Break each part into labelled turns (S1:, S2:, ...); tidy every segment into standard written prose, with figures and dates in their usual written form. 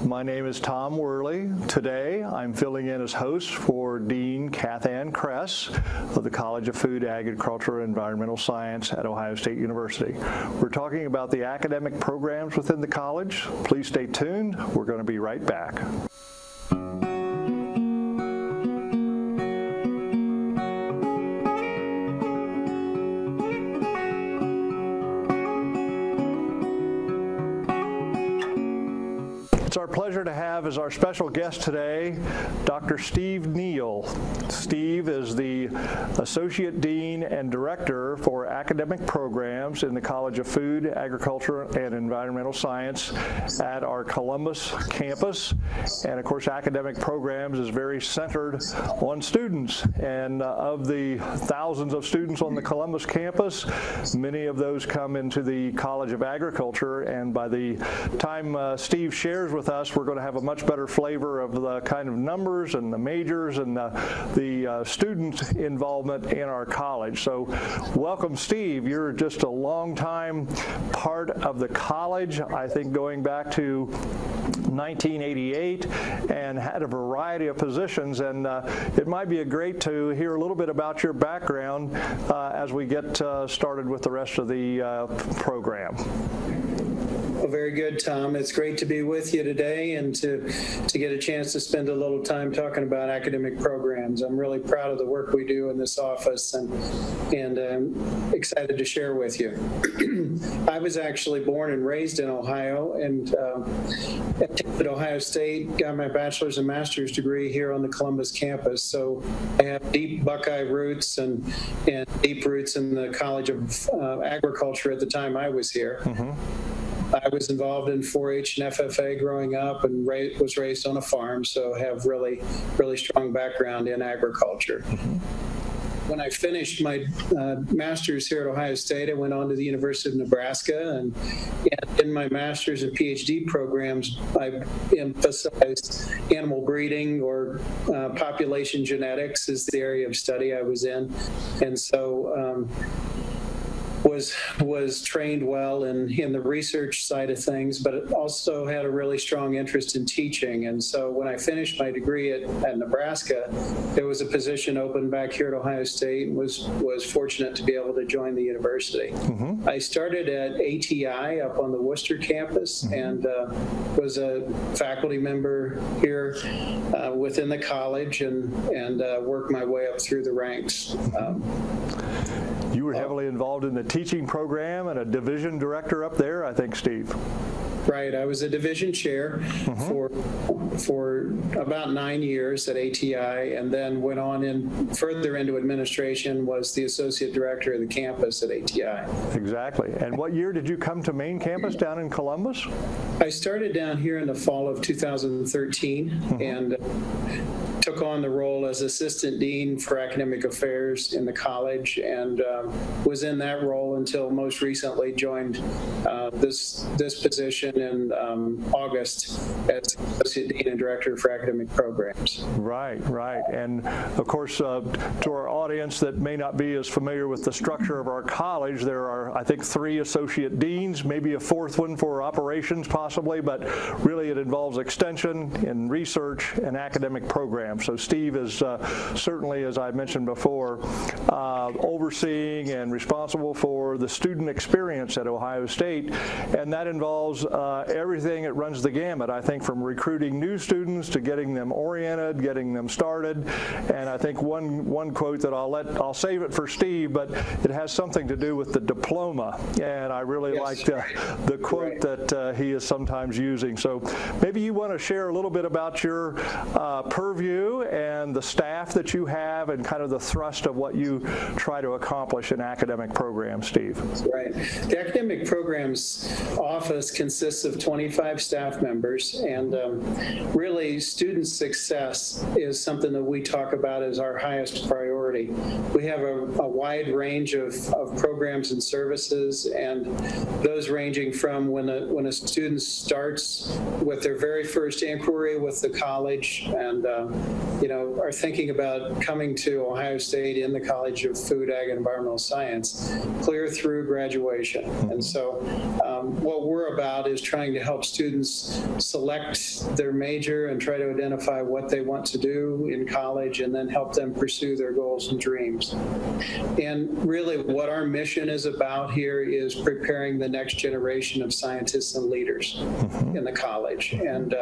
S1: My name is Tom Worley. Today, I'm filling in as host for Dean Cathann Kress of the College of Food, Agriculture, and Environmental Science at Ohio State University. We're talking about the academic programs within the college. Please stay tuned. We're going to be right back. It's our pleasure to have as our special guest today, Dr. Steve Neal. Steve is the Associate Dean and Director for Academic Programs in the College of Food, Agriculture, and Environmental Science at our Columbus campus. And of course, academic programs is very centered on students. And of the thousands of students on the Columbus campus, many of those come into the College of Agriculture. And by the time Steve shares with us, we're going to have a much better flavor of the kind of numbers and the majors and the student involvement in our college. So welcome, Steve. You're just a long time part of the college, I think going back to 1988, and had a variety of positions, and it might be great to hear a little bit about your background as we get started with the rest of the program.
S2: Well, very good, Tom. It's great to be with you today and to get a chance to spend a little time talking about academic programs. I'm really proud of the work we do in this office and I'm excited to share with you. I was actually born and raised in Ohio and at Ohio State, got my bachelor's and master's degree here on the Columbus campus. So I have deep Buckeye roots and deep roots in the College of Agriculture at the time I was here. Mm-hmm. I was involved in 4-H and FFA growing up and was raised on a farm, so have really strong background in agriculture. Mm-hmm. When I finished my master's here at Ohio State, I went on to the University of Nebraska, and in my master's and Ph.D. programs, I emphasized animal breeding or population genetics is the area of study I was in, and so was trained well in the research side of things, but also had a really strong interest in teaching. And so when I finished my degree at Nebraska, there was a position open back here at Ohio State, and was fortunate to be able to join the university. Mm-hmm. I started at ATI up on the Worcester campus, mm-hmm. and was a faculty member here within the college and worked my way up through the ranks.
S1: You were heavily involved in the teaching program and a division director up there, I think, Steve.
S2: Right. I was a division chair mm-hmm. for about 9 years at ATI, and then went on further into administration, was the associate director of the campus at ATI.
S1: Exactly. And what year did you come to main campus down in Columbus?
S2: I started down here in the fall of 2013 mm-hmm. and took on the role as assistant dean for academic affairs in the college, and was in that role until most recently joined this position in August as associate dean and director for academic programs.
S1: Right. And of course, to our audience that may not be as familiar with the structure of our college, there are, I think, 3 associate deans, maybe a 4th one for operations possibly, but really it involves extension and research and academic programs. So Steve is certainly, as I mentioned before, overseeing and responsible for the student experience at Ohio State, and that involves everything. It runs the gamut, I think, from recruiting new students to getting them oriented, getting them started. And I think one quote that I'll save it for Steve, but it has something to do with the diploma, and I really like the quote that he is sometimes using. So maybe you want to share a little bit about your purview and the staff that you have and kind of the thrust of what you try to accomplish in academic programs, Steve.
S2: Right. The academic programs office consists of 25 staff members, and really student success is something that we talk about as our highest priority. We have a wide range of programs and services, and those ranging from when a student starts with their very first inquiry with the college and are thinking about coming to Ohio State in the College of Food, Ag, and Environmental Science, clear through graduation. And so what we're about is trying to help students select their major and try to identify what they want to do in college and then help them pursue their goals and dreams. And really what our mission is about here is preparing the next generation of scientists and leaders in the college. And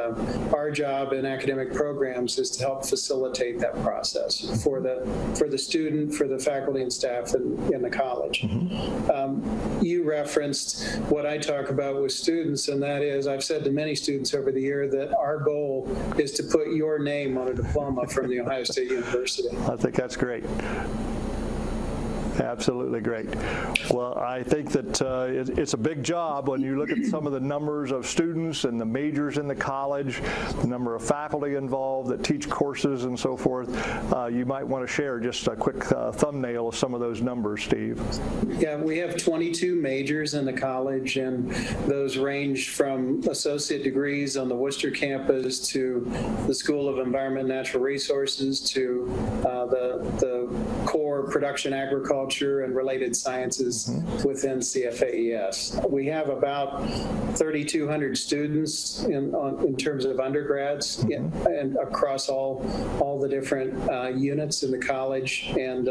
S2: our job in academic programs is to help facilitate that process for the student, for the faculty and staff in the college. You referenced what I talk about with students, and that is, I've said to many students over the year that our goal is to put your name on a diploma from the Ohio State University.
S1: I think that's great. Absolutely great. Well, I think that it's a big job when you look at some of the numbers of students and the majors in the college, the number of faculty involved that teach courses and so forth. You might want to share just a quick thumbnail of some of those numbers, Steve.
S2: Yeah, we have 22 majors in the college, and those range from associate degrees on the Worcester campus to the School of Environment and Natural Resources to the core production agriculture and related sciences within CFAES. We have about 3,200 students in terms of undergrads and across all the different units in the college, and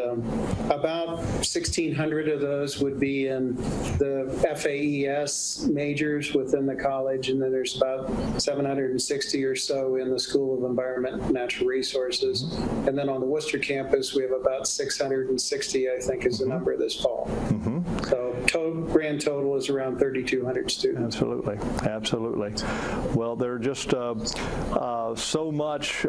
S2: about 1,600 of those would be in the FAES majors within the college, and then there's about 760 or so in the School of Environment and Natural Resources. And then on the Worcester campus, we have about 660, I think, is the number this fall. So grand total is around 3,200 students.
S1: Absolutely, absolutely. Well, there are just so much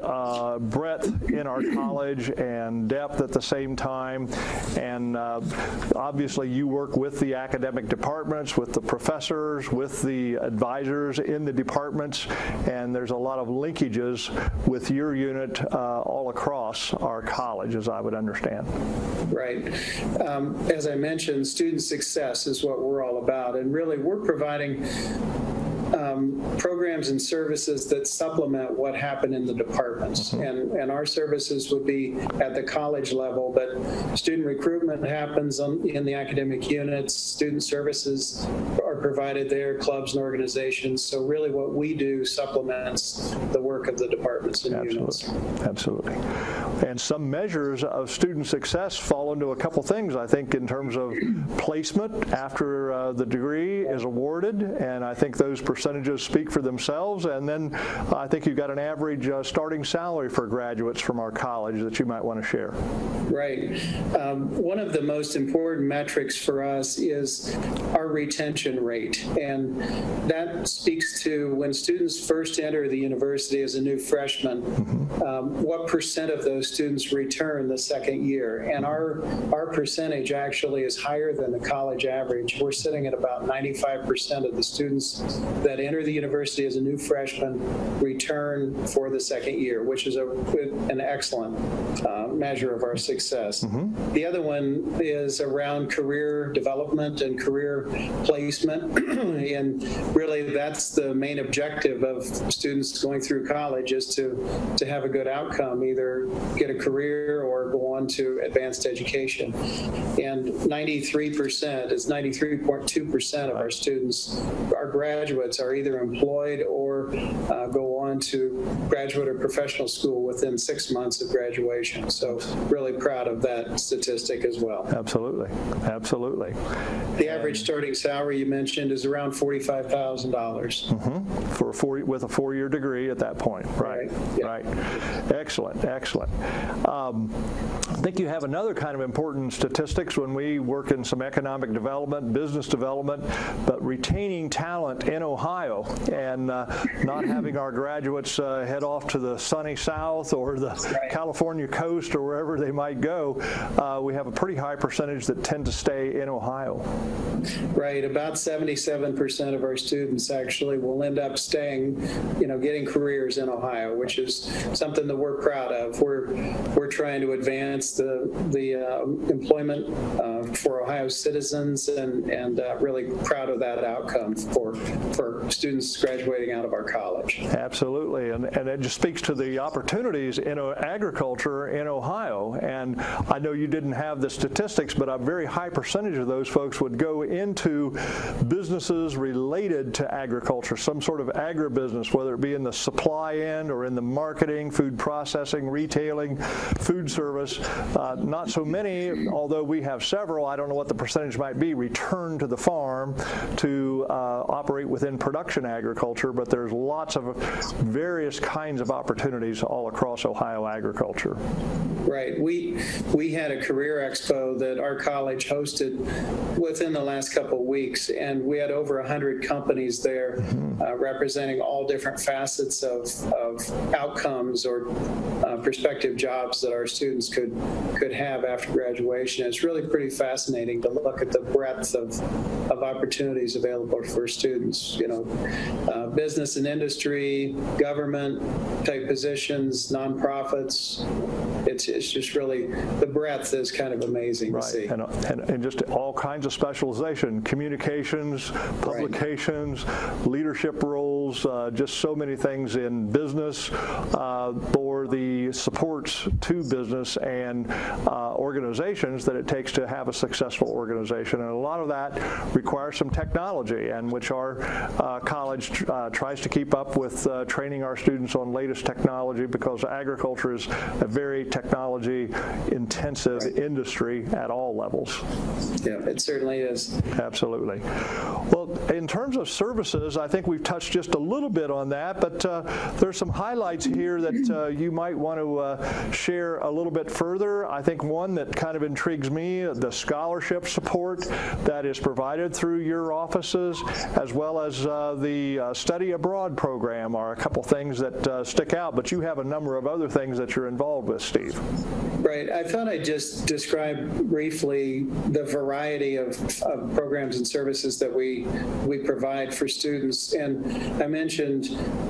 S1: breadth in our college and depth at the same time, and obviously you work with the academic departments, with the professors, with the advisors in the departments, and there's a lot of linkages with your unit all across our college, as I would understand.
S2: Right. As I mentioned, student success is what we're all about, and really we're providing programs and services that supplement what happened in the departments. And our services would be at the college level, but student recruitment happens in the academic units, student services are provided there, clubs and organizations. So really what we do supplements the work of the departments and units.
S1: Absolutely. And some measures of student success fall into a couple things, I think, in terms of placement after the degree is awarded, and I think those percentages speak for themselves. And then I think you've got an average starting salary for graduates from our college that you might want to share.
S2: Right. One of the most important metrics for us is our retention rate, and that speaks to when students first enter the university as a new freshman, what percent of those students return the second year. And our percentage actually is higher than the college average. We're sitting at about 95% of the students that enter the university as a new freshman return for the second year, which is an excellent measure of our success. The other one is around career development and career placement. And really that's the main objective of students going through college, is to have a good outcome, either get a career or go on to advanced education. And 93.2% of our students, our graduates, are either employed or go on to graduate or professional school within 6 months of graduation. So really proud of that statistic as well.
S1: Absolutely, absolutely.
S2: The average starting salary you mentioned is around $45,000.
S1: With a 4-year degree at that point, right?
S2: Yeah.
S1: Right. Excellent, excellent. I think you have another kind of important statistics when we work in some economic development, business development, but retaining talent in Ohio and not having our graduates head off to the sunny south or the California coast or wherever they might go. We have a pretty high percentage that tend to stay in Ohio.
S2: Right. About 77% of our students actually will end up staying, getting careers in Ohio, which is something that we're proud of. We're trying to advance the employment for Ohio citizens, and really proud of that outcome for students graduating out of our college.
S1: Absolutely, and it just speaks to the opportunities in agriculture in Ohio. And I know you didn't have the statistics, but a very high percentage of those folks would go into businesses related to agriculture, some sort of agribusiness, whether it be in the supply end or in the marketing, food processing, retailing, food service. Not so many, although we have several, I don't know what the percentage might be, return to the farm to operate within production agriculture, but there's lots of various kinds of opportunities all across Ohio agriculture.
S2: Right. We had a career expo that our college hosted within the last couple of weeks, and we had over 100 companies there representing all different facets of outcomes or prospective jobs that our students could have after graduation. It's really pretty fascinating to look at the breadth of opportunities available for students. You know, business and industry, government type positions, nonprofits. It's just really, the breadth is kind of amazing to see.
S1: And just all kinds of specialization, communications, publications, leadership roles, just so many things in business for the supports to business and organizations that it takes to have a successful organization. And a lot of that requires some technology, and which our college tries to keep up with training our students on latest technology, because agriculture is a very technology intensive industry at all levels.
S2: Yeah, it certainly is.
S1: Absolutely. Well, in terms of services, I think we've touched just a little bit on that, but there's some highlights here that you might want to share a little bit further. I think one that kind of intrigues me, the scholarship support that is provided through your offices, as well as the study abroad program, are a couple things that stick out, but you have a number of other things that you're involved with, Steve.
S2: Right. I thought I'd just describe briefly the variety of programs and services that we provide for students. And I mentioned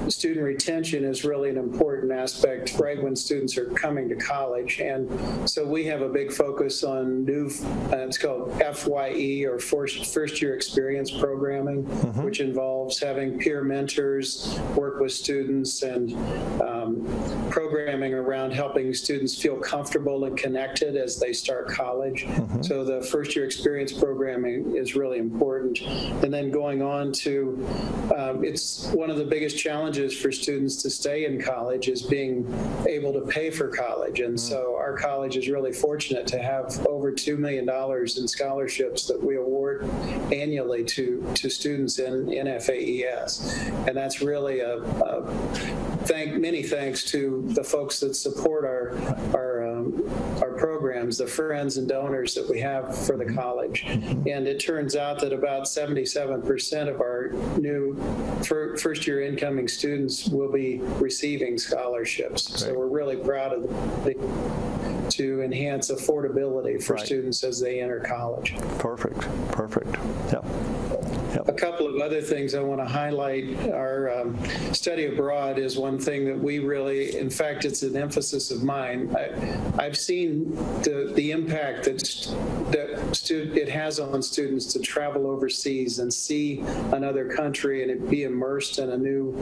S2: student retention is really an important aspect right when students are coming to college. And so we have a big focus on new, it's called FYE, or first year experience programming, which involves having peer mentors, work with students, and programming around helping students feel comfortable and connected as they start college. So the first year experience programming is really important. And then going on to, it's one of the biggest challenges for students to stay in college is being able to pay for college. And so our college is really fortunate to have over $2 million in scholarships that we award annually to students in FAES. And that's really many thanks to the folks that support our programs, the friends and donors that we have for the college. And it turns out that about 77% of our new first-year incoming students will be receiving scholarships. So we're really proud of to enhance affordability for students as they enter college.
S1: Perfect. Yep.
S2: A couple of other things I want to highlight. Our study abroad is one thing that we really, in fact, it's an emphasis of mine. I've seen the impact that it has on students to travel overseas and see another country and be immersed in a new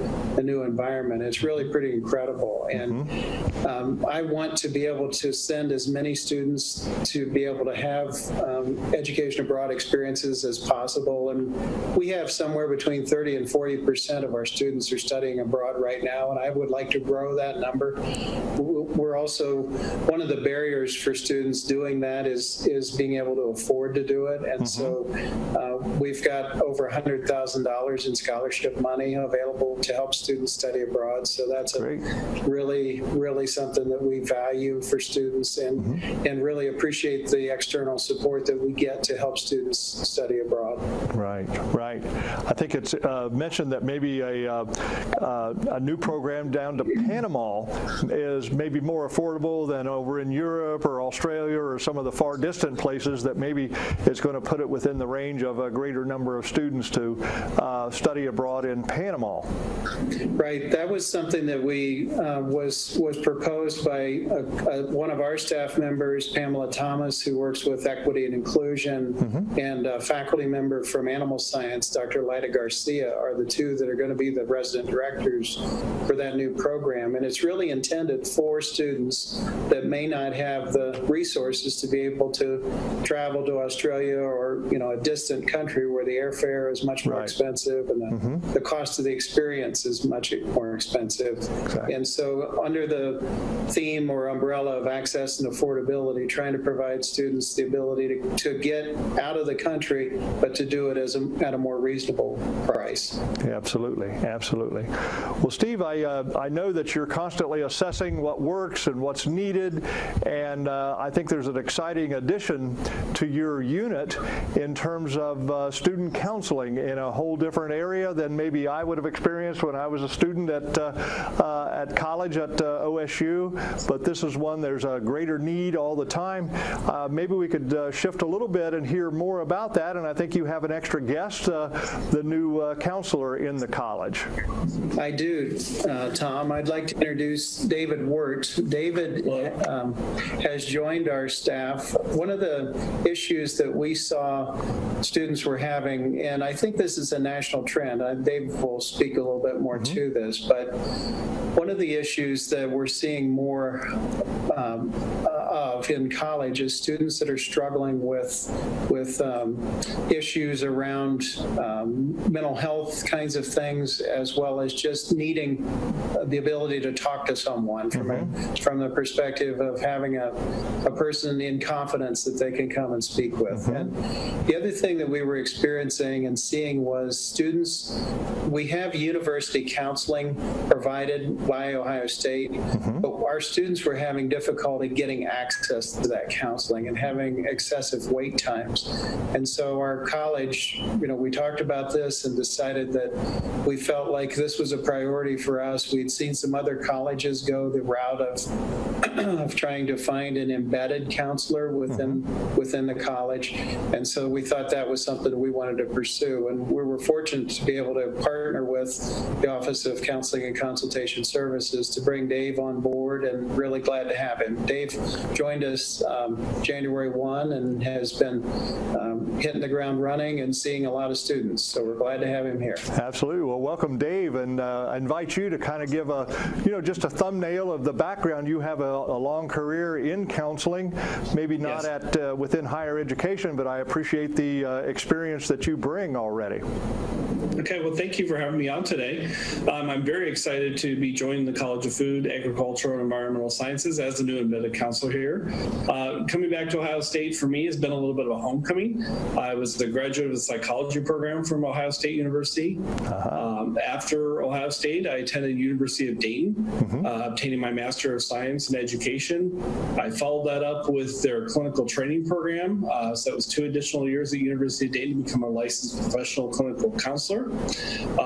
S2: environment. It's really pretty incredible. And I want to be able to send as many students to be able to have education abroad experiences as possible. And we have somewhere between 30 and 40% of our students are studying abroad right now, and I would like to grow that number. We're also, one of the barriers for students doing that is being able to afford to do it. And so we've got over $100,000 in scholarship money available to help students study abroad. So that's really something that we value for students, and really appreciate the external support that we get to help students study abroad.
S1: Right. I think it's mentioned that maybe a new program down to Panama is maybe more affordable than over in Europe or Australia or some of the far distant places, that maybe it's going to put it within the range of a greater number of students to study abroad in Panama. Right.
S2: That was something that we was proposed by one of our our staff members, Pamela Thomas, who works with equity and inclusion, and a faculty member from animal science, Dr. Lyda Garcia, are the two that are going to be the resident directors for that new program. And it's really intended for students that may not have the resources to be able to travel to Australia or, a distant country where the airfare is much more expensive and the cost of the experience is much more expensive. Exactly. And so under the theme or umbrella of access and affordability, trying to provide students the ability to get out of the country, but to do it at a more reasonable price.
S1: Yeah, absolutely, absolutely. Well, Steve, I know that you're constantly assessing what works and what's needed, and I think there's an exciting addition to your unit in terms of student counseling in a whole different area than maybe I would have experienced when I was a student at college at OSU, but this is one there's a greater need all the time. Maybe we could shift a little bit and hear more about that, and I think you have an extra guest, the new counselor in the college.
S2: I do, Tom. I'd like to introduce David Wirt. David has joined our staff. One of the issues that we saw students were having, and I think this is a national trend, Dave will speak a little bit more to this, but one of the issues that we're seeing more of in college is students that are struggling with issues around mental health kinds of things, as well as just needing the ability to talk to someone from the perspective of having a person in confidence that they can come and speak with. And the other thing that we were experiencing and seeing was students, we have university counseling provided by Ohio State, but our students were having difficulty getting access to that counseling and having excessive wait times. And so our college, we talked about this and decided that we felt like this was a priority for us. We'd seen some other colleges go the route of trying to find an embedded counselor within the college. And so we thought that was something we wanted to pursue. And we were fortunate to be able to partner with the Office of Counseling and Consultation Services to bring Dave on board, and really glad to have him. Dave joined us January 1 and has been hitting the ground running and seeing a lot of students. So we're glad to have him here.
S1: Absolutely. Well, welcome, Dave, and I invite you to kind of give just a thumbnail of the background. You have a long career in counseling, maybe not at within higher education, but I appreciate the experience that you bring already.
S3: Okay, well, thank you for having me on today. I'm very excited to be joining the College of Food, Agricultural, and Environmental Sciences as the new admitted counselor here. Coming back to Ohio State for me has been a little bit of a homecoming. I was the graduate of the psychology program from Ohio State University. After Ohio State, I attended University of Dayton, obtaining my Master of Science in Education. I followed that up with their clinical training program. So that was 2 additional years at University of Dayton to become a licensed professional clinical counselor.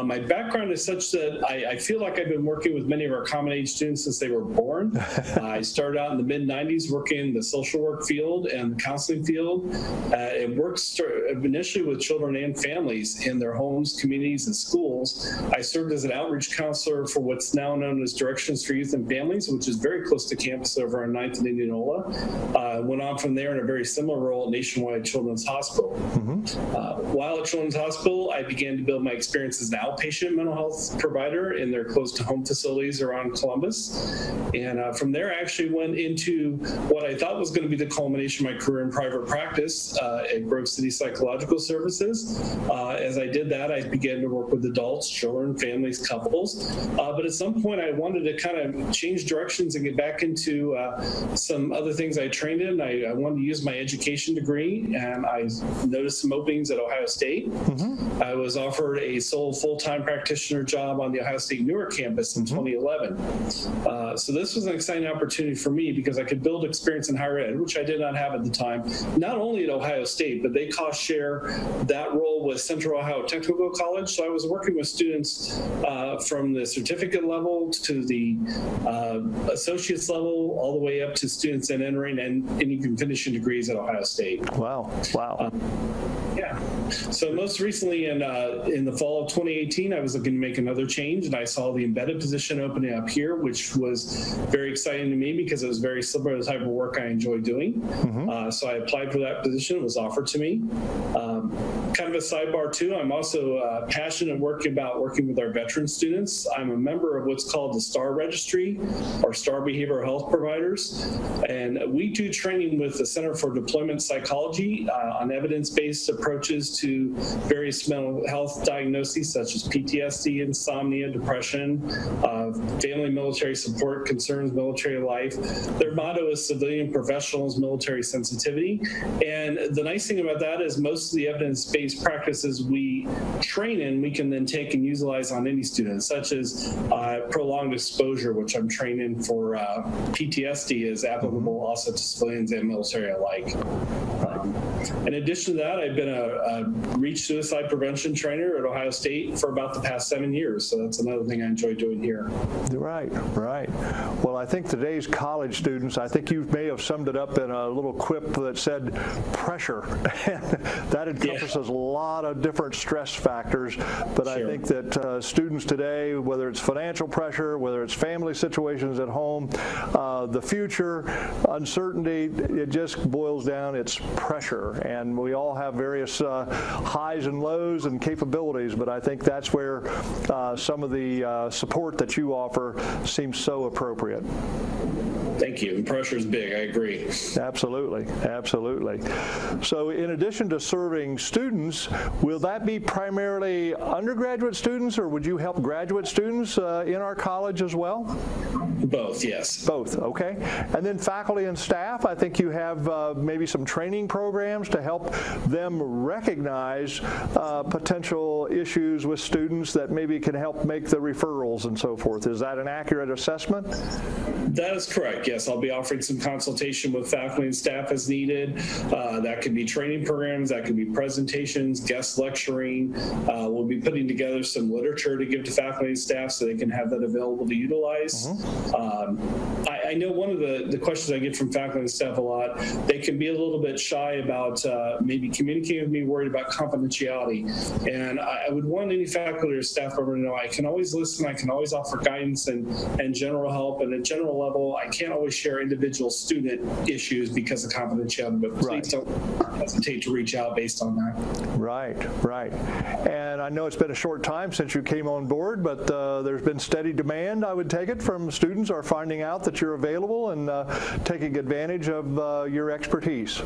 S3: My background is such that I feel like I've been working with many of our common age students since they were born. I started out in the mid-90s working in the social work field and the counseling field. It worked initially with children and families in their homes, communities, and schools. I served as an outreach counselor for what's now known as Directions for Youth and Families, which is very close to campus over on 9th and Indianola. Went on from there in a very similar role at Nationwide Children's Hospital. While at Children's Hospital, I began to build my experience as an outpatient mental health provider in their close-to-home facilities around Columbus. And from there, I actually went into what I thought was going to be the culmination of my career in private practice at Grove City Psychological Services. As I did that, I began to work with adults, children, families, couples. But at some point, I wanted to kind of change directions and get back into some other things I trained in. I wanted to use my education degree, and I noticed some openings at Ohio State. I was offered a sole full-time practitioner job on the Ohio State Newark campus in 2011. So this was an exciting opportunity for me because I could build experience in higher ed, which I did not have at the time, not only at Ohio State, but they cost share that role with Central Ohio Technical College. So I was working with students from the certificate level to the associate's level, all the way up to students in entering and even finishing degrees at Ohio State.
S1: Wow.
S3: Yeah. So most recently in the fall of 2018, I was looking to make another change, and I saw the embedded position opening up here, which was very exciting to me because it was very similar to the type of work I enjoy doing. So I applied for that position. It was offered to me. Kind of a sidebar too, I'm also passionate working with our veteran students. I'm a member of what's called the STAR Registry, or STAR Behavioral Health Providers, and we do training with the Center for Deployment Psychology on evidence-based approaches to various mental health diagnoses such as PTSD, insomnia, depression, family military support concerns, military life. Their motto is civilian professionals, military sensitivity. And the nice thing about that is most of the evidence-based practices we train in, we can then take and utilize on any student, such as prolonged exposure, which I'm training for PTSD, is applicable also to civilians and military alike. In addition to that, I've been a reach suicide prevention trainer at Ohio State for about the past 7 years. So that's another thing I enjoy doing here.
S1: Right. Well, I think today's college students, I think you may have summed it up in a little quip that said pressure. That encompasses a lot of different stress factors, but I think that students today, whether it's financial pressure, whether it's family situations at home, the future, uncertainty, it just boils down, it's pressure. And we all have various highs and lows and capabilities, but I think that's where some of the support that you offer seems so appropriate.
S3: Thank you. And pressure is big. I agree.
S1: Absolutely. So in addition to serving students, will that be primarily undergraduate students, or would you help graduate students in our college as well?
S3: Both, yes.
S1: Both, okay. And then faculty and staff, I think you have maybe some training programs to help them recognize potential issues with students that maybe can help make the referrals and so forth. Is that an accurate assessment?
S3: That is correct. Yes, I'll be offering some consultation with faculty and staff as needed. That could be training programs, that could be presentations, guest lecturing. We'll be putting together some literature to give to faculty and staff so they can have that available to utilize. I know one of the questions I get from faculty and staff a lot, they can be a little bit shy about maybe communicating with me, worried about confidentiality. And I would want any faculty or staff member to know I can always listen, I can always offer guidance and general help. And at general level, I can't always share individual student issues because of confidentiality, but please don't hesitate to reach out based on that. Right.
S1: And I know it's been a short time since you came on board, but there's been steady demand, I would take it, from students are finding out that you're available and taking advantage of your expertise.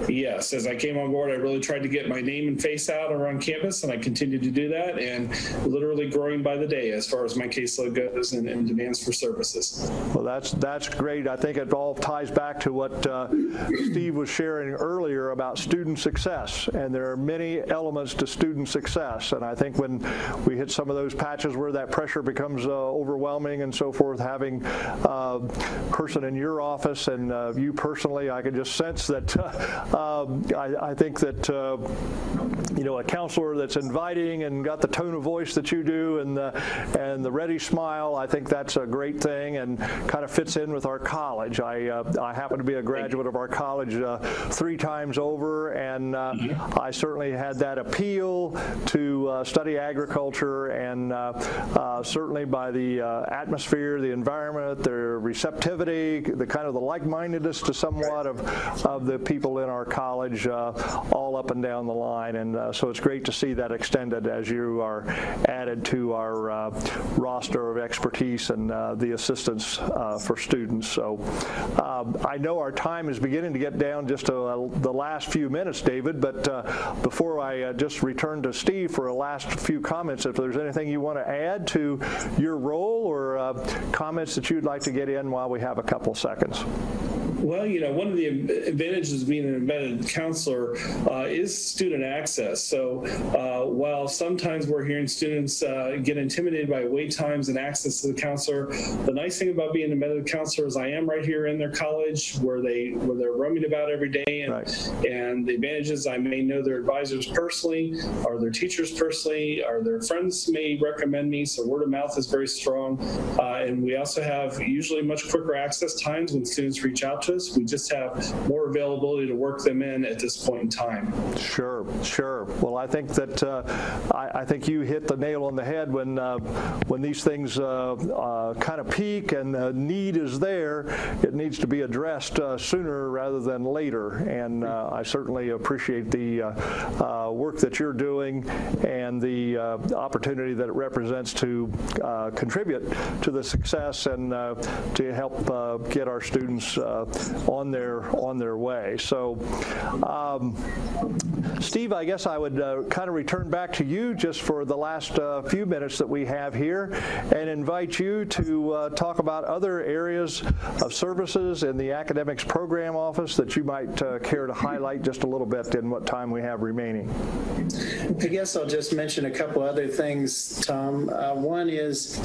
S3: Yes, as I came on board, I really tried to get my name and face out around campus, and I continue to do that, and literally growing by the day as far as my caseload goes and demands for services.
S1: Well, that's great. I think it all ties back to what Steve was sharing earlier about student success, and there are many elements to student success, and I think when we hit some of those patches where that pressure becomes overwhelming and so forth, having a person in your office and you personally, I can just sense that I think that a counselor that's inviting and got the tone of voice that you do and the ready smile, I think that's a great thing and kind of fits in with our college. I happen to be a graduate of our college 3 times over, and I certainly had that appeal to study agriculture, and certainly by the atmosphere, the environment, their receptivity, the kind of the like-mindedness to somewhat of the people in our college all up and down the line. And so it's great to see that extended as you are added to our roster of expertise and the assistance for students. So I know our time is beginning to get down just to the last few minutes, David, but before I just return to Steve for a last few comments, if there's anything you want to add to your role or comments that you'd like to get in while we have a couple seconds.
S3: Well, one of the advantages of being an embedded counselor is student access. So while sometimes we're hearing students get intimidated by wait times and access to the counselor, the nice thing about being an embedded counselor is I am right here in their college where they're roaming about every day. And the advantage is I may know their advisors personally, or their teachers personally, or their friends may recommend me. So word of mouth is very strong. And we also have usually much quicker access times when students reach out to to us. We just have more availability to work them in at this point in time.
S1: Sure, sure. Well, I think that I think you hit the nail on the head when these things kind of peak and the need is there. It needs to be addressed sooner rather than later. And I certainly appreciate the work that you're doing and the opportunity that it represents to contribute to the success and to help get our students on their way. So, Steve, I guess I would kind of return back to you just for the last few minutes that we have here and invite you to talk about other areas of services in the academics program office that you might care to highlight just a little bit in what time we have remaining.
S2: I guess I'll just mention a couple other things, Tom. One is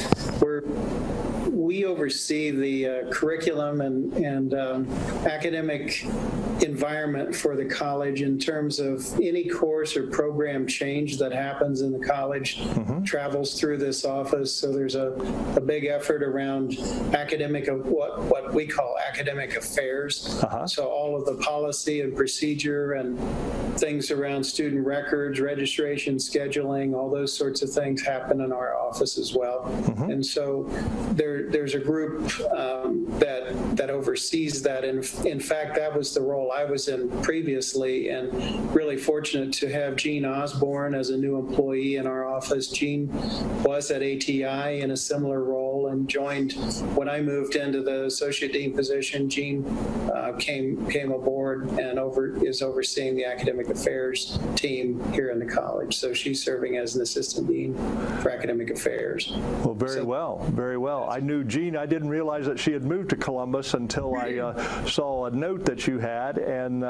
S2: we oversee the curriculum and academic environment for the college in terms of any course or program change that happens in the college travels through this office. So there's a big effort around academic, what we call academic affairs. So all of the policy and procedure and things around student records, registration, scheduling, all those sorts of things happen in our office as well. And so there's a group that oversees that. And in fact, that was the role I was in previously, and really fortunate to have Jean Osborne as a new employee in our office. Jean was at ATI in a similar role and joined when I moved into the associate dean position. Jean came aboard and is overseeing the academic affairs team here in the college. So she's serving as an assistant dean for academic affairs.
S1: Well, very well. I knew Jean. I didn't realize that she had moved to Columbus until I saw a note that you had, and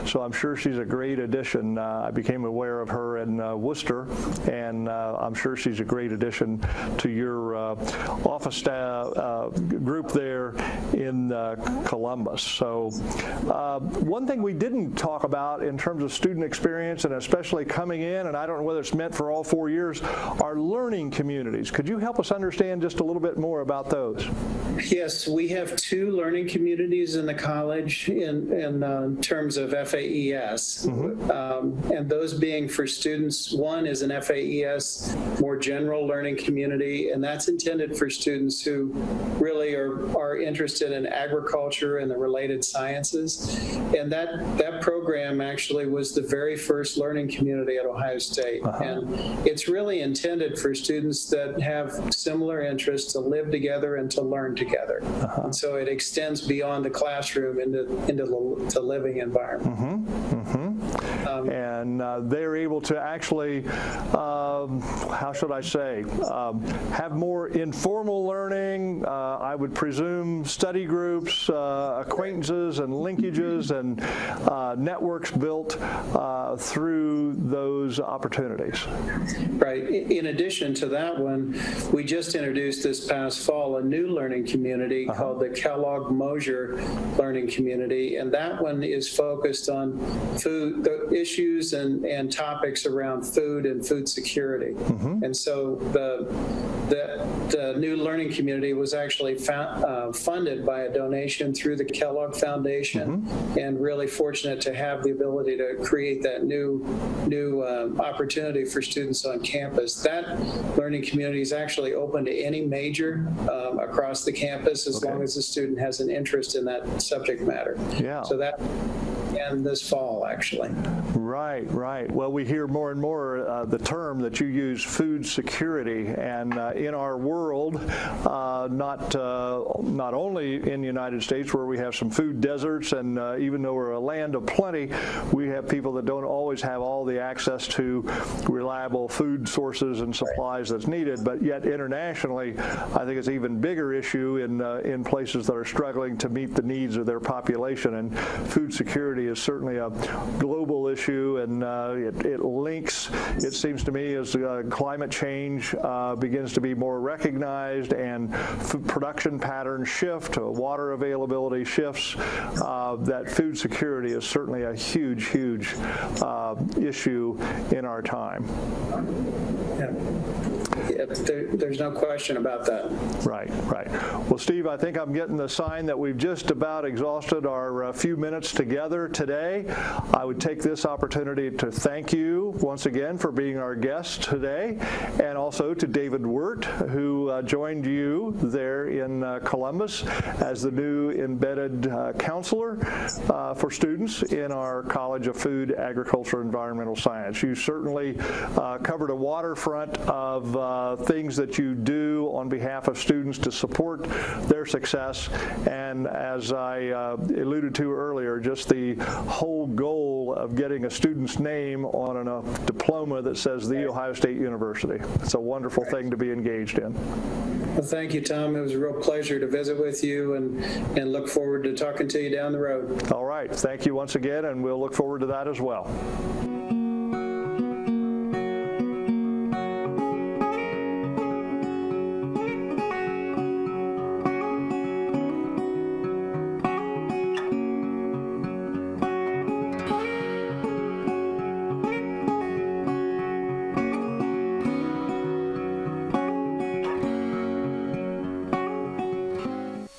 S1: so I'm sure she's a great addition. I became aware of her in Worcester, and I'm sure she's a great addition to your office staff group there in Columbus. So one thing we didn't talk about in terms of student experience, and especially coming in, and I don't know whether it's meant for all 4 years, are learning communities. Could you help us understand just a little bit more about those?
S2: Yes, we have 2 learning communities in the college in terms of FAES, and those being for students. One is an FAES, more general learning community, and that's intended for students who really are interested in agriculture and the related sciences. And that program actually was the very first learning community at Ohio State. And it's really intended for students that have similar interests to live together and to learn together. And so it extends beyond the classroom into the living environment.
S1: And they're able to actually, how should I say, have more informal learning, I would presume study groups, acquaintances and linkages and networks built through those opportunities.
S2: Right. In addition to that one, we just introduced this past fall a new learning community called the Kellogg Mosier Learning Community, and that one is focused on food, the issues and topics around food and food security. And so the new learning community was actually funded by a donation through the Kellogg Foundation, and really fortunate to have the ability to create that new opportunity for students on campus. That learning community is actually open to any major across the campus as long as the student has an interest in that subject matter. So that began this fall, actually.
S1: Right. Well, we hear more and more the term that you use, food security, and in our world, not only in the United States where we have some food deserts, and even though we're a land of plenty, we have people that don't always have all the access to reliable food sources and supplies that's needed. But yet internationally, I think it's an even bigger issue in places that are struggling to meet the needs of their population. And food security is certainly a global issue, and it links, it seems to me, as climate change begins to be more recognized and production patterns shift, water availability shifts, that food security is certainly a huge issue in our time.
S2: Yeah. There's no question about that.
S1: Right, right. Well, Steve, I think I'm getting the sign that we've just about exhausted our few minutes together today. I would take this opportunity to thank you once again for being our guest today, and also to David Wirt, who joined you there in Columbus as the new embedded counselor for students in our College of Food, Agriculture, and Environmental Science. You certainly covered a waterfront of things that you do on behalf of students to support their success, and as I alluded to earlier, just the whole goal of getting a student's name on a diploma that says The Ohio State University. It's a wonderful thing to be engaged in.
S2: Well, thank you, Tom. It was a real pleasure to visit with you, and look forward to talking to you down the road.
S1: All right. Thank you once again, and we'll look forward to that as well.